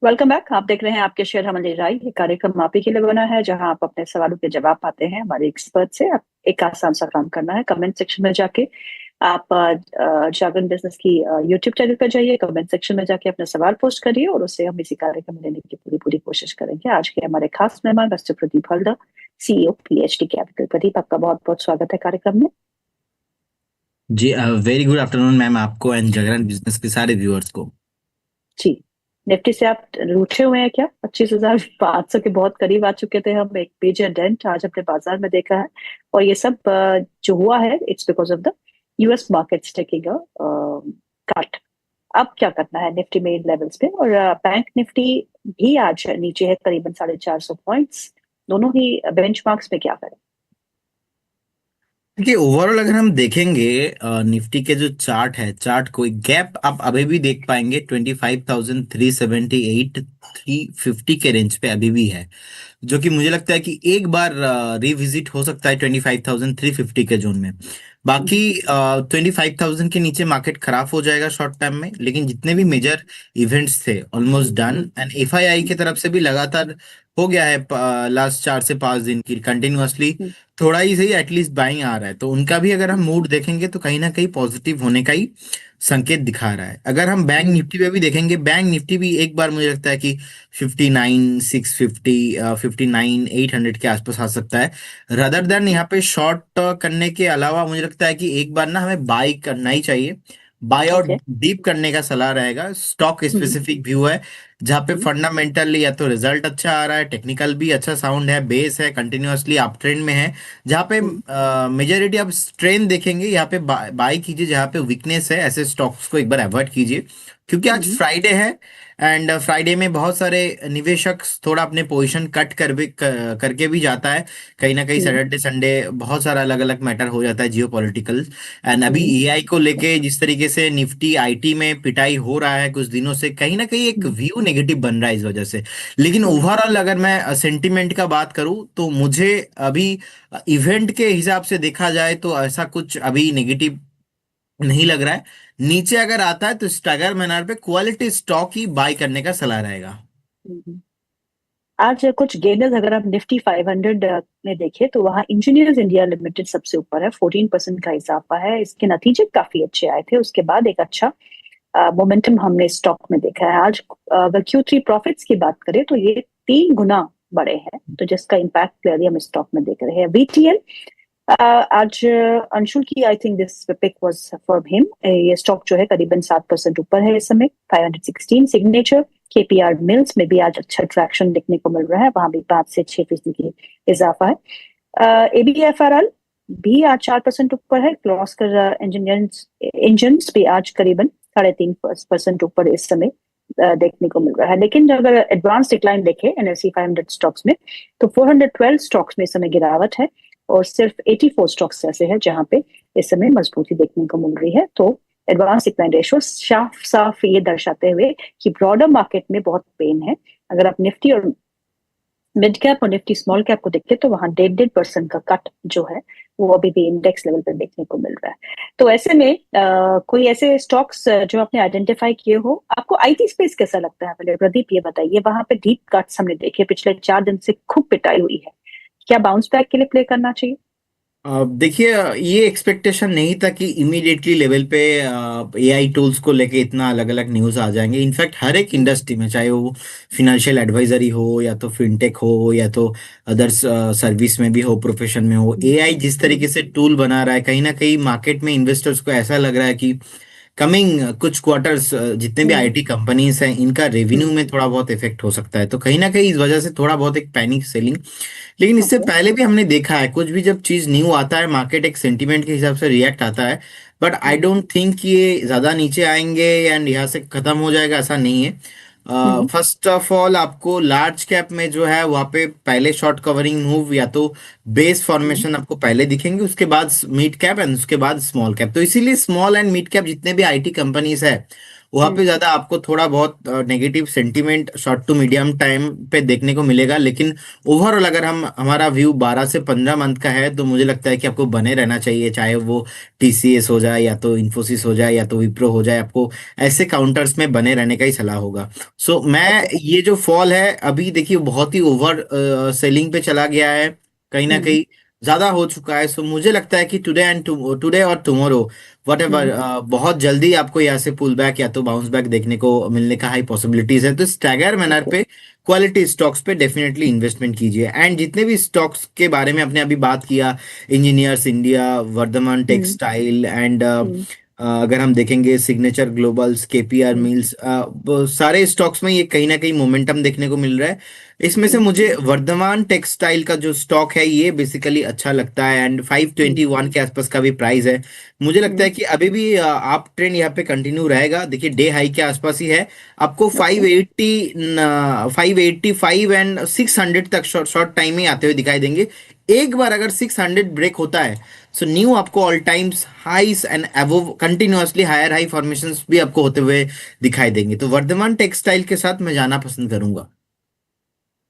Welcome back. आप देख रहे हैं आपके शेयर हमारी राय। ये कार्यक्रम आप ही के लिए बना है जहां आप अपने सवालों के जवाब पाते हैं हमारे एक्सपर्ट से। आप एक आसान सा काम करना है, कमेंट सेक्शन में जाके आप जागरण बिजनेस की यूट्यूब चैनल पर जाइए, कमेंट सेक्शन में जाके अपना सवाल पोस्ट करिए और उससे हम इसी कार्यक्रम में लेने की पूरी पूरी कोशिश करेंगे। आज के हमारे खास मेहमान mister Pradeep Haldar, CEO PhD capital. Pradeep, आपका बहुत बहुत स्वागत है कार्यक्रम में। जी, वेरी गुड आफ्टरनून मैम, आपको एंड जागरण बिजनेस के सारे व्यूअर्स को। जी, निफ्टी से आप रूठे हुए हैं क्या? 25,500 के बहुत करीब आ चुके थे हम। एक मेजर डेंट आज अपने बाजार में देखा है और ये सब जो हुआ है it's because of the US markets taking a cut. अब क्या करना है निफ्टी में इन लेवल्स पे? और बैंक निफ्टी भी आज नीचे है करीबन 450 पॉइंट्स। दोनों ही बेंचमार्क्स में क्या करें? देखिए, ओवरऑल अगर हम देखेंगे निफ्टी के जो चार्ट है, चार्ट कोई गैप आप अभी भी देख पाएंगे 25,378 350 के रेंज पे अभी भी है, जो कि मुझे लगता है कि एक बार रिविजिट हो सकता है 25,350 के जोन में। बाकी 25,000 के नीचे मार्केट खराब हो जाएगा शॉर्ट टर्म में, लेकिन जितने भी मेजर इवेंट्स थे ऑलमोस्ट डन, एंड एफआईआई की तरफ से भी लगातार हो गया है लास्ट 4 से 5 दिन की कंटिन्यूअसली थोड़ा ही सही एटलीस्ट बाइंग आ रहा है, तो उनका भी अगर हम मूड देखेंगे तो कहीं ना कहीं पॉजिटिव होने का ही संकेत दिखा रहा है। अगर हम बैंक निफ्टी पे भी देखेंगे, बैंक निफ्टी भी एक बार मुझे लगता है कि 59,650 59,800 के आसपास आ सकता है। रदर देन यहाँ पे शॉर्ट करने के अलावा मुझे लगता है कि एक बार ना हमें बाई करना ही चाहिए। बाय और ओके। डीप करने का सलाह रहेगा। स्टॉक स्पेसिफिक व्यू है जहाँ पे फंडामेंटली या तो रिजल्ट अच्छा आ रहा है, टेक्निकल भी अच्छा साउंड है, बेस है, कंटिन्यूअसली अप ट्रेंड में है। जहाँ पे मेजोरिटी आप स्ट्रेन देखेंगे, यहाँ पे बाय कीजिए। जहाँ पे वीकनेस है ऐसे स्टॉक्स को एक बार अवॉइड कीजिए, क्योंकि आज फ्राइडे है एंड फ्राइडे में बहुत सारे निवेशक थोड़ा अपने पोजीशन कट करके भी जाता है। कहीं ना कहीं सैटरडे संडे बहुत सारा अलग अलग मैटर हो जाता है जियो पॉलिटिकल। एंड अभी एआई को लेके जिस तरीके से निफ्टी आईटी में पिटाई हो रहा है कुछ दिनों से, कहीं ना कहीं एक व्यू नेगेटिव बन रहा है इस वजह से। लेकिन ओवरऑल अगर मैं सेंटिमेंट का बात करूं तो मुझे अभी इवेंट के हिसाब से देखा जाए तो ऐसा कुछ अभी नेगेटिव नहीं लग रहा है। नीचे अगर आता है तो स्टैगर मैनर पे क्वालिटी स्टॉक ही बाय करने का सलाह रहेगा। आज कुछ गेनर्स अगर आप निफ्टी 500 में देखें तो वहाँ इंजीनियर्स इंडिया लिमिटेड सबसे ऊपर है। 14% का इजाफा है। इसके नतीजे काफी अच्छे आए थे, उसके बाद एक अच्छा मोमेंटम हमने स्टॉक में देखा है। आज अगर Q3 प्रॉफिट्स की बात करें तो ये 3 गुना बड़े हैं, तो जिसका इम्पैक्ट क्लियरली हम स्टॉक में देख रहे हैं। VTL आज अंशुल की I think this pick was for him. ये स्टॉक जो है करीबन 7% ऊपर है इस समय, 516। सिग्नेचर केपीआर मिल्स में भी आज अच्छा ट्रैक्शन देखने को मिल रहा है, वहां भी 5 से 6% की इजाफा है। एबीएफआरएल भी आज 4% ऊपर है। क्लॉस्कर इंजन भी आज करीबन 3.5% ऊपर इस समय देखने को मिल रहा है। लेकिन अगर एडवांस डिक्लाइन देखें एनएससी 500 स्टॉक्स में तो 412 स्टॉक्स में इस समय गिरावट है और सिर्फ 84 स्टॉक्स ऐसे हैं जहां पे इस समय मजबूती देखने को मिल रही है। तो एडवांस डिक्लाइन रेशियो साफ साफ ये दर्शाते हुए कि ब्रॉडर मार्केट में बहुत पेन है। अगर आप निफ्टी और मिड कैप और निफ्टी स्मॉल कैप को देखें तो वहां 1.5% का कट जो है वो अभी भी इंडेक्स लेवल पर देखने को मिल रहा है। तो ऐसे में कोई ऐसे स्टॉक्स जो आपने आइडेंटिफाई किए हो, आपको आईटी स्पेस कैसा लगता है? पहले प्रदीप ये बताइए। वहां पे डीप कट्स हमने देखे, पिछले 4 दिन से खूब पिटाई हुई है। क्या बाउंस बैक के लिए प्ले करना चाहिए? देखिए, ये एक्सपेक्टेशन नहीं था कि इमीडिएटली लेवल पे एआई टूल्स को लेके इतना अलग अलग न्यूज़ आ जाएंगे। इनफैक्ट हर एक इंडस्ट्री में, चाहे वो फिनेंशियल एडवाइजरी हो या तो फिनटेक हो या तो अदर्स सर्विस में भी हो, प्रोफेशन में हो, एआई जिस तरीके से टूल बना रहा है, कहीं ना कहीं मार्केट में इन्वेस्टर्स को ऐसा लग रहा है कि कमिंग कुछ क्वार्टर्स जितने भी हम्म। आईटी कंपनीज हैं इनका रेवेन्यू हम्म। में थोड़ा बहुत इफेक्ट हो सकता है, तो कहीं ना कहीं इस वजह से थोड़ा बहुत एक पैनिक सेलिंग। लेकिन इससे ओके। पहले भी हमने देखा है कुछ भी जब चीज न्यू आता है मार्केट एक सेंटीमेंट के हिसाब से रिएक्ट आता है। बट आई डोंट थिंक कि ये ज्यादा नीचे आएंगे एंड यहाँ से खत्म हो जाएगा, ऐसा नहीं है। हम्म। फर्स्ट ऑफ ऑल आपको लार्ज कैप में जो है वहाँ पे पहले शॉर्ट कवरिंग मूव या तो बेस हम्म। फॉर्मेशन आपको पहले दिखेंगे, उसके बाद मिड कैप एंड उसके बाद स्मॉल कैप। तो इसीलिए स्मॉल एंड मिड कैप जितने भी आईटी कंपनीज है वहां पे हम्म ज्यादा आपको थोड़ा बहुत negative sentiment short to medium time पे देखने को मिलेगा, लेकिन ओवरऑल अगर हम हमारा व्यू 12 से 15 मंथ का है तो मुझे लगता है कि आपको बने रहना चाहिए, चाहे वो टीसीएस हो जाए या तो इन्फोसिस हो जाए या तो विप्रो हो जाए, आपको ऐसे काउंटर्स में बने रहने का ही सलाह होगा। सो मैं ओके ये जो फॉल है अभी देखिए बहुत ही ओवर सेलिंग पे चला गया है, कहीं ना हम्म कहीं ज्यादा हो चुका है। सो मुझे लगता है कि टुडे और टुमारो वट एवर हम्म बहुत जल्दी आपको यहाँ से पुल बैक या तो बाउंस बैक देखने को मिलने का हाई पॉसिबिलिटीज है। तो स्टैगर मैनर ओके पे क्वालिटी स्टॉक्स पे डेफिनेटली इन्वेस्टमेंट कीजिए। एंड जितने भी स्टॉक्स के बारे में आपने अभी बात किया, engineers India, Vardhman hmm textile and hmm अगर हम देखेंगे signature globals, KPR hmm mills, वो सारे स्टॉक्स में ये कहीं ना कहीं मोमेंटम देखने को मिल रहा है। इसमें से हम्म मुझे वर्धमान टेक्सटाइल का जो स्टॉक है ये बेसिकली अच्छा लगता है, एंड हम्म 521 के आसपास का भी प्राइस है। मुझे लगता हम्म, है कि अभी भी आप ट्रेंड यहाँ पे कंटिन्यू रहेगा। देखिए डे हाई के आसपास ही है, आपको ओके 585 एंड 600 तक शॉर्ट शॉर्ट टाइम में आते हुए दिखाई देंगे। एक बार अगर 600 ब्रेक होता है, सो न्यू आपको all times highs and above continuously higher high formations भी आपको होते हुए दिखाई देंगे। तो वर्धमान टेक्सटाइल के साथ मैं जाना पसंद करूंगा।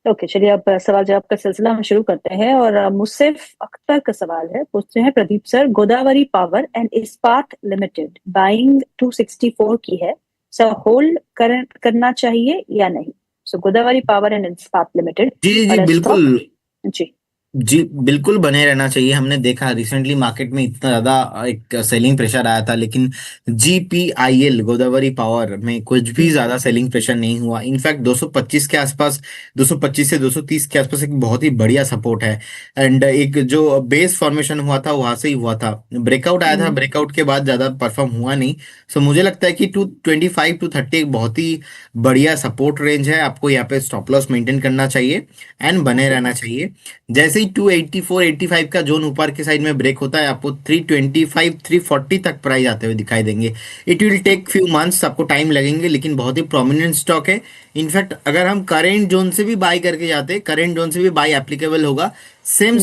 ओके। चलिए अब सवाल जवाब का सिलसिला हम शुरू करते हैं और मुसैफ अख्तर का सवाल है, पूछते हैं Pradeep sir, Godavari power and इस्पात लिमिटेड बाइंग 264 की है, सो होल्ड करना चाहिए या नहीं? सो गोदावरी पावर एंड इस्पात लिमिटेड जी जी जी वाला बिल्कुल। स्टॉक। जी। जी बिल्कुल बने रहना चाहिए। हमने देखा रिसेंटली मार्केट में इतना ज्यादा एक सेलिंग प्रेशर आया था, लेकिन जीपीआईएल गोदावरी पावर में कुछ भी हम्म ज्यादा सेलिंग प्रेशर नहीं हुआ। इनफैक्ट 225 के आसपास, 225 से 230 के आसपास एक बहुत ही बढ़िया सपोर्ट है। एंड एक जो बेस फॉर्मेशन हुआ था वहां से ही हुआ था, ब्रेकआउट आया था, हम्म ब्रेकआउट के बाद ज्यादा परफॉर्म हुआ नहीं। सो मुझे लगता है कि 225 to 30 एक बहुत ही बढ़िया सपोर्ट रेंज है, आपको यहाँ पे स्टॉप लॉस मेंटेन करना चाहिए एंड बने ओके रहना चाहिए। जैसे ही 284 85 का जोन ऊपर के साइड में ब्रेक होता है, आपको 325 340 तक प्राइस आते हुए दिखाई देंगे। It will take few months, आपको टाइम लगेंगे, लेकिन बहुत ही प्रोमिनेंट स्टॉक है। इनफैक्ट अगर हम करेंट जोन से भी बाई करके जाते, करेंट जोन से भी बाई एप्लीकेबल होगा। सेम हम्म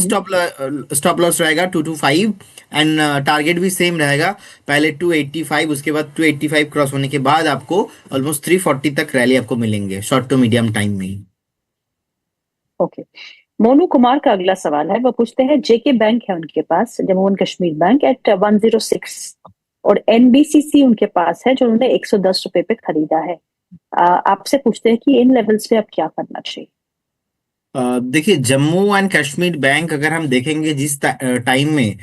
स्टॉप लॉस रहेगा 225, एंड टारगेट भी सेम रहेगा। पहले 285, उसके बाद 285 क्रॉस होने के बाद आपको ऑलमोस्ट 340 तक रैली आपको मिलेंगे शॉर्ट टू मीडियम टाइम में ही। ओके। मोनू कुमार का अगला सवाल है, वो पूछते हैं जेके बैंक है उनके पास, Jammu and Kashmir bank at 106, और एनबीसीसी उनके पास है जो उन्होंने 110 रुपए पे खरीदा है। आपसे पूछते हैं कि इन लेवल्स पे अब क्या करना चाहिए? देखिए जम्मू एंड कश्मीर बैंक अगर हम देखेंगे जिस टाइम में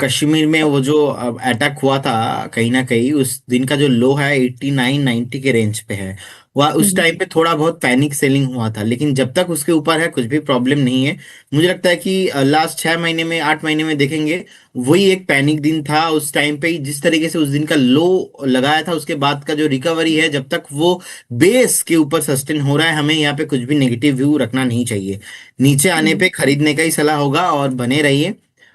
कश्मीर में वो जो अटैक हुआ था, कहीं ना कहीं उस दिन का जो लो है 89 90 के रेंज पे है। वह उस हम्म टाइम पे थोड़ा बहुत पैनिक सेलिंग हुआ था, लेकिन जब तक उसके ऊपर है कुछ भी प्रॉब्लम नहीं है। मुझे लगता है कि लास्ट 6 महीने में 8 महीने में देखेंगे, वही एक पैनिक दिन था उस टाइम पे ही। जिस तरीके से उस दिन का लो लगाया था, उसके बाद का जो रिकवरी है, जब तक वो बेस के ऊपर सस्टेन हो रहा है, हमें यहाँ पे कुछ भी नेगेटिव व्यू रखना नहीं चाहिए। नीचे आने हम्म पे खरीदने का ही सलाह होगा और बने रहिए।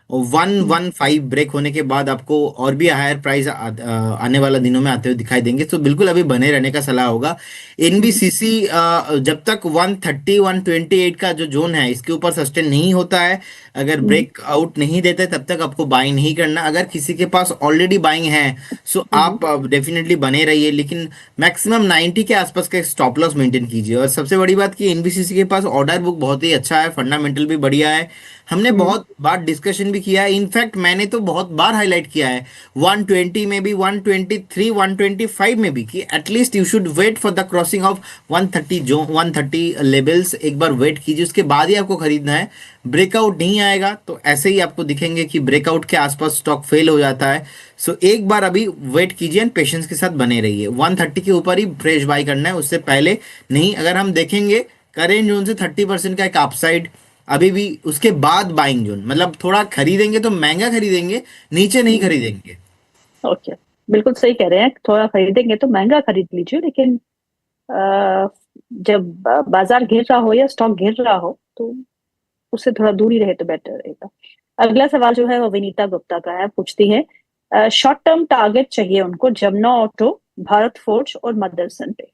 115 ब्रेक होने के बाद आपको और भी हायर प्राइस आने वाला दिनों में आते हुए दिखाई देंगे, तो बिल्कुल अभी बने रहने का सलाह होगा। हम्म एनबीसीसी जब तक 130 128 का जो जोन है इसके ऊपर सस्टेन नहीं होता है, अगर हम्म ब्रेक आउट नहीं देते, तब तक आपको बाइंग नहीं करना। अगर किसी के पास ऑलरेडी बाइंग है, सो हम्म आप डेफिनेटली बने रहिए, लेकिन मैक्सिमम 90 के आसपास का स्टॉप लॉस मेंटेन कीजिए। और सबसे बड़ी बात कि एनबीसीसी के पास ऑर्डर बुक बहुत ही अच्छा है, फंडामेंटल भी बढ़िया है। हमने हम्म बहुत बार डिस्कशन भी किया है, इनफैक्ट मैंने तो बहुत बार हाईलाइट किया है 120 में भी, 123 125 में भी, कि at least you should wait for the crossing of 130 जो 130 लेवल्स, एक बार वेट कीजिए, उसके बाद ही आपको खरीदना है। ब्रेकआउट नहीं आएगा तो ऐसे ही आपको दिखेंगे कि ब्रेकआउट के आसपास स्टॉक फेल हो जाता है। सो एक बार अभी वेट कीजिए एंड पेशेंस के साथ बने रहिए। 130 के ऊपर ही फ्रेश बाई करना है, उससे पहले नहीं। अगर हम देखेंगे करेंट जोन से 30% का एक अपसाइड अभी भी, उसके बाद बाइंग जोन, मतलब थोड़ा खरीदेंगे तो महंगा खरीदेंगे, नीचे नहीं हम्म, खरीदेंगे। ओके। बिल्कुल सही कह रहे हैं, थोड़ा खरीदेंगे तो महंगा खरीद लीजिए, लेकिन अ, जब बाजार गिर रहा हो या स्टॉक गिर रहा हो तो उससे थोड़ा दूरी रहे तो बेटर रहेगा। अगला सवाल जो है वो विनीता गुप्ता का है, पूछती है शॉर्ट टर्म टारगेट चाहिए उनको जमुना ऑटो, भारत फोर्ज और मदरसन पे।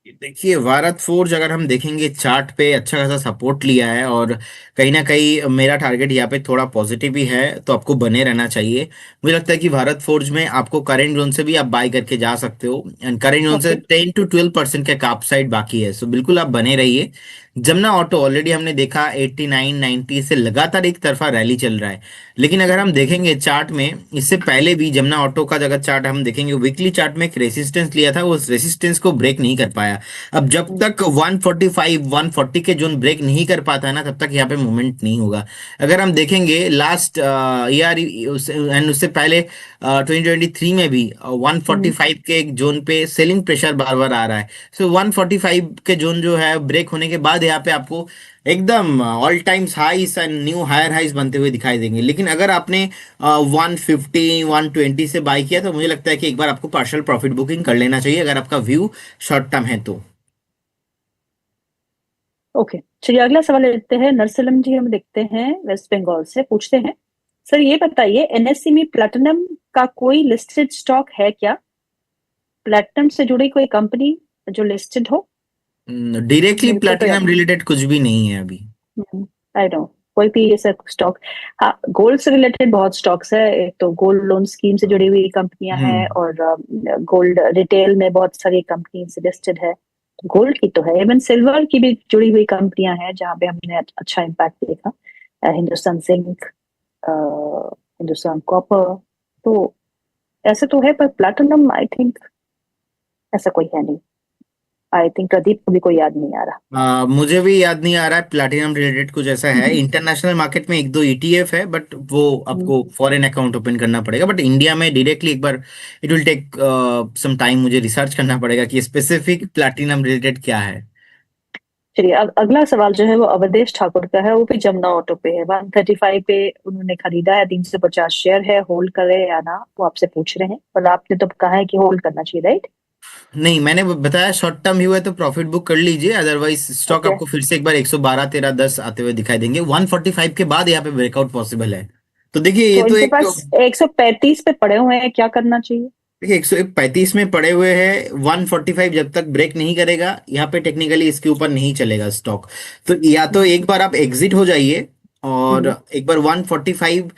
देखिए भारत फोर्ज अगर हम देखेंगे चार्ट पे अच्छा खासा सपोर्ट लिया है, और कहीं ना कहीं मेरा टारगेट यहाँ पे थोड़ा पॉजिटिव ही है, तो आपको बने रहना चाहिए। मुझे लगता है कि भारत फोर्ज में आपको करेंट जोन से भी आप बाय करके जा सकते हो, एंड करेंट जोन से ओके। 10 to 12% का काप साइड बाकी है, सो बिल्कुल आप बने रहिए। जमुना ऑटो ऑलरेडी हमने देखा 89-90 से लगातार एक तरफा रैली चल रहा है, लेकिन अगर हम देखेंगे चार्ट में इससे पहले भी जमुना ऑटो का अगर चार्ट हम देखेंगे, वीकली चार्ट में एक रेसिस्टेंस लिया था, वो रेसिस्टेंस को ब्रेक नहीं कर पाया। अब जब तक 145 140 के जोन ब्रेक नहीं कर पाता है ना, तब तक यहाँ पे मूवमेंट नहीं होगा। अगर हम देखेंगे लास्ट ईयर एंड उससे पहले 2023 में भी 145 के जोन पे सेलिंग प्रेशर बार बार आ रहा है। सो 145 के जोन जो है ब्रेक होने के बाद यहाँ पे आपको एकदम all times highs and new higher highs बनते हुए दिखाई देंगे। लेकिन अगर आपने 150 120 से बाई किया, तो मुझे लगता है कि एक बार आपको पार्शियल प्रॉफिट बुकिंग कर लेना चाहिए, अगर आपका व्यू शॉर्ट टर्म है तो। ओके, चलिए अगला सवाल लेते हैं। नरसलम जी हम देखते हैं वेस्ट बंगाल से, पूछते हैं सर ये बताइए एनएससी में प्लैटिनम का कोई लिस्टेड स्टॉक है क्या? प्लैटिनम से जुड़ी कोई कंपनी जो लिस्टेड हो? डायरेक्टली मेरे को तो याद प्लैटिनम रिलेटेड कुछ भी नहीं है अभी। नहीं, आई नो कोई भी ऐसा स्टॉक। हाँ, गोल्ड से रिलेटेड बहुत स्टॉक्स है। एक तो गोल्ड लोन स्कीम से जुड़ी हुई कंपनियां हैं, हम्म। और गोल्ड रिटेल में बहुत सारी कंपनी लिस्टेड है। गोल्ड की तो है, इवन सिल्वर की भी जुड़ी हुई कंपनियां हैं जहाँ पे हमने अच्छा इम्पैक्ट देखा। हिंदुस्तान जिंक, हिंदुस्तान कॉपर, तो ऐसे तो है, पर प्लैटिनम आई थिंक ऐसा कोई है नहीं। आई थिंक प्रदीप को भी कोई याद नहीं आ रहा। मुझे भी याद नहीं आ रहा है प्लैटिनम रिलेटेड कुछ ऐसा है। इंटरनेशनल मार्केट में एक दो ईटीएफ है, बट वो आपको फॉरेन अकाउंट ओपन करना पड़ेगा, बट इंडिया में डायरेक्टली एक बार it will take some time, मुझे रिसर्च करना पड़ेगा कि स्पेसिफिक प्लैटिनम रिलेटेड क्या है। चलिए, अब अगला सवाल जो है वो अवधेश ठाकुर का है, वो भी जमुना ऑटो पे है। 135 पे उन्होंने खरीदा है, 350 शेयर है, होल्ड करे या ना, वो आपसे पूछ रहे हैं। और आपने तो कहा है कि होल्ड करना चाहिए, राइट? नहीं, मैंने बताया शॉर्ट टर्म व्यू है तो प्रॉफिट बुक कर लीजिए, अदरवाइज स्टॉक ओके, आपको फिर से एक बार 112 13 10 आते हुए दिखाई देंगे। 145 के बाद यहाँ पे ब्रेकआउट पॉसिबल है। तो देखिए ये तो तो इनके एक, पास 135 पे पड़े हुए हैं, क्या करना चाहिए? देखिए 135 में पड़े हुए हैं, 145 जब तक ब्रेक नहीं करेगा यहाँ पे टेक्निकली इसके ऊपर नहीं चलेगा स्टॉक। तो या तो एक बार आप एग्जिट हो जाइए, और हम्म, एक बार 145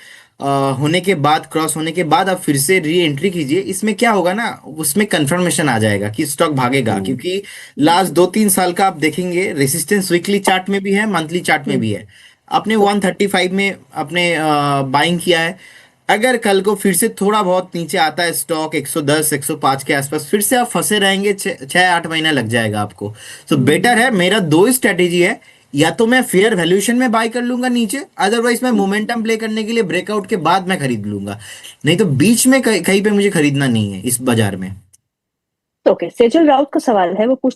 होने के बाद, क्रॉस होने के बाद आप फिर से री एंट्री कीजिए। इसमें क्या होगा ना, उसमें कंफर्मेशन आ जाएगा कि स्टॉक भागेगा, हम्म, क्योंकि लास्ट 2-3 साल का आप देखेंगे रेसिस्टेंस वीकली चार्ट में भी है, मंथली चार्ट में हम्म, भी है। आपने ओके, 135 में आपने बाइंग किया है, अगर कल को फिर से थोड़ा बहुत नीचे आता है स्टॉक 110 105 के आसपास, फिर से आप फंसे रहेंगे, 6-8 महीना लग जाएगा आपको। तो बेटर है, मेरा दो स्ट्रेटेजी है, या तो मैं फेयर वैल्यूएशन में बाय कर लूंगा नीचे, अदरवाइज मैं हम्म, मोमेंटम प्ले करने के लिए ब्रेकआउट के बाद मैं खरीद लूंगा। नहीं तो बीच में कहीं पे मुझे खरीदना नहीं है इस बाजार में। ओके। सेजल राउत का सवाल है, वो